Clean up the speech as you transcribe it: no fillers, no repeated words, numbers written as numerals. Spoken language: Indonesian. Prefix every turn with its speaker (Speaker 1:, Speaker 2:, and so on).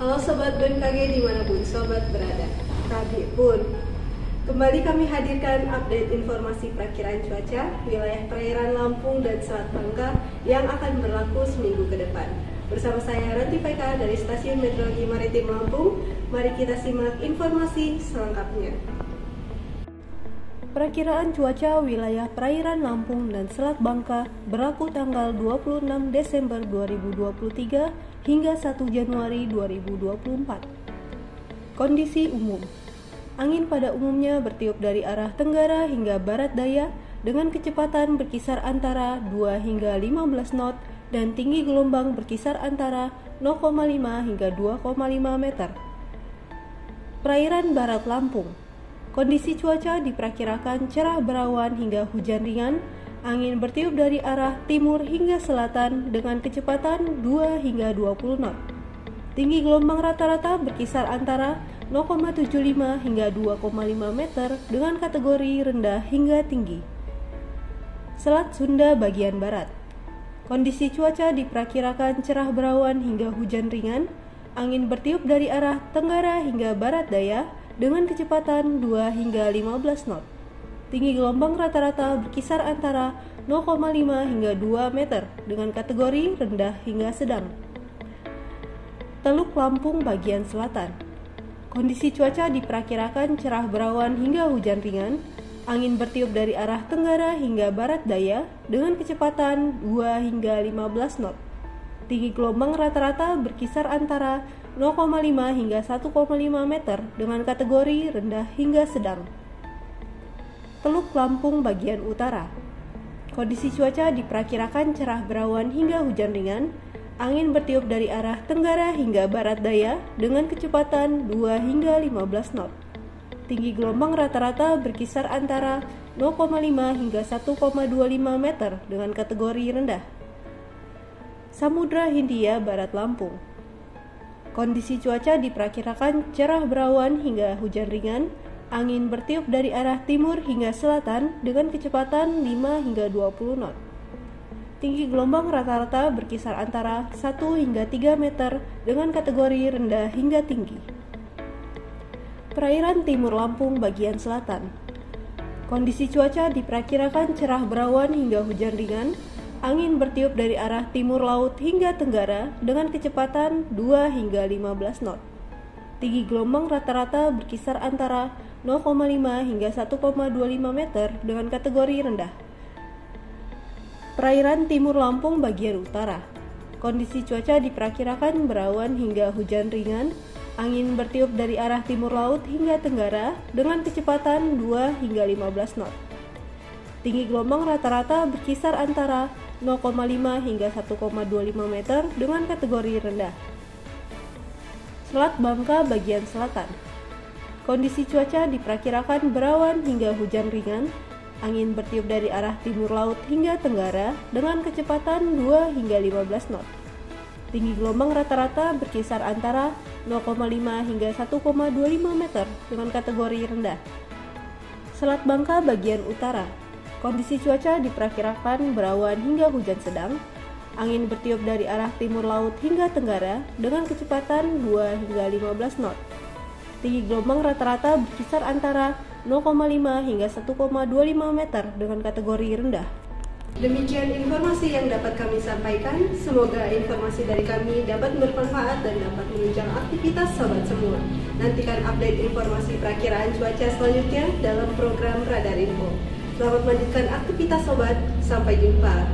Speaker 1: Halo Sobat BMKG dimanapun Sobat berada. Tadi pun kembali kami hadirkan update informasi perakiraan cuaca wilayah perairan Lampung dan Selat Bangka yang akan berlaku seminggu ke depan. Bersama saya Ranti Faika dari Stasiun Meteorologi Maritim Lampung. Mari kita simak informasi selengkapnya. Perakiraan cuaca wilayah perairan Lampung dan Selat Bangka berlaku tanggal 26 Desember 2023 hingga 1 Januari 2024. Kondisi umum. Angin pada umumnya bertiup dari arah tenggara hingga barat daya dengan kecepatan berkisar antara 2 hingga 15 knot dan tinggi gelombang berkisar antara 0,5 hingga 2,5 meter. Perairan barat Lampung. Kondisi cuaca diperkirakan cerah berawan hingga hujan ringan, angin bertiup dari arah timur hingga selatan dengan kecepatan 2 hingga 20 knot. Tinggi gelombang rata-rata berkisar antara 0,75 hingga 2,5 meter dengan kategori rendah hingga tinggi. Selat Sunda bagian barat. Kondisi cuaca diperkirakan cerah berawan hingga hujan ringan, angin bertiup dari arah tenggara hingga barat daya dengan kecepatan 2 hingga 15 knot. Tinggi gelombang rata-rata berkisar antara 0,5 hingga 2 meter dengan kategori rendah hingga sedang. Teluk Lampung bagian selatan. Kondisi cuaca diperkirakan cerah berawan hingga hujan ringan, angin bertiup dari arah tenggara hingga barat daya dengan kecepatan 2 hingga 15 knot. Tinggi gelombang rata-rata berkisar antara 0,5 hingga 1,5 meter dengan kategori rendah hingga sedang. Teluk Lampung bagian utara. Kondisi cuaca diperkirakan cerah berawan hingga hujan ringan, angin bertiup dari arah tenggara hingga barat daya dengan kecepatan 2 hingga 15 knot. Tinggi gelombang rata-rata berkisar antara 0,5 hingga 1,25 meter dengan kategori rendah. Samudra Hindia barat Lampung. Kondisi cuaca diperkirakan cerah berawan hingga hujan ringan, angin bertiup dari arah timur hingga selatan dengan kecepatan 5 hingga 20 knot. Tinggi gelombang rata-rata berkisar antara 1 hingga 3 meter dengan kategori rendah hingga tinggi. Perairan timur Lampung bagian selatan. Kondisi cuaca diperkirakan cerah berawan hingga hujan ringan, angin bertiup dari arah timur laut hingga tenggara dengan kecepatan 2 hingga 15 knot. Tinggi gelombang rata-rata berkisar antara 0,5 hingga 1,25 meter dengan kategori rendah. Perairan timur Lampung bagian utara. Kondisi cuaca diperkirakan berawan hingga hujan ringan, angin bertiup dari arah timur laut hingga tenggara dengan kecepatan 2 hingga 15 knot. Tinggi gelombang rata-rata berkisar antara 0,5 hingga 1,25 meter dengan kategori rendah. Selat Bangka bagian selatan. Kondisi cuaca diperkirakan berawan hingga hujan ringan, angin bertiup dari arah timur laut hingga tenggara dengan kecepatan 2 hingga 15 knot. Tinggi gelombang rata-rata berkisar antara 0,5 hingga 1,25 meter dengan kategori rendah. Selat Bangka bagian utara. Kondisi cuaca diperkirakan berawan hingga hujan sedang, angin bertiup dari arah timur laut hingga tenggara dengan kecepatan 2 hingga 15 knot. Tinggi gelombang rata-rata berkisar antara 0,5 hingga 1,25 meter dengan kategori rendah. Demikian informasi yang dapat kami sampaikan. Semoga informasi dari kami dapat bermanfaat dan dapat menunjang aktivitas sobat semua. Nantikan update informasi perakiraan cuaca selanjutnya dalam program Radar Info. Selamat melanjutkan aktivitas sobat, sampai jumpa.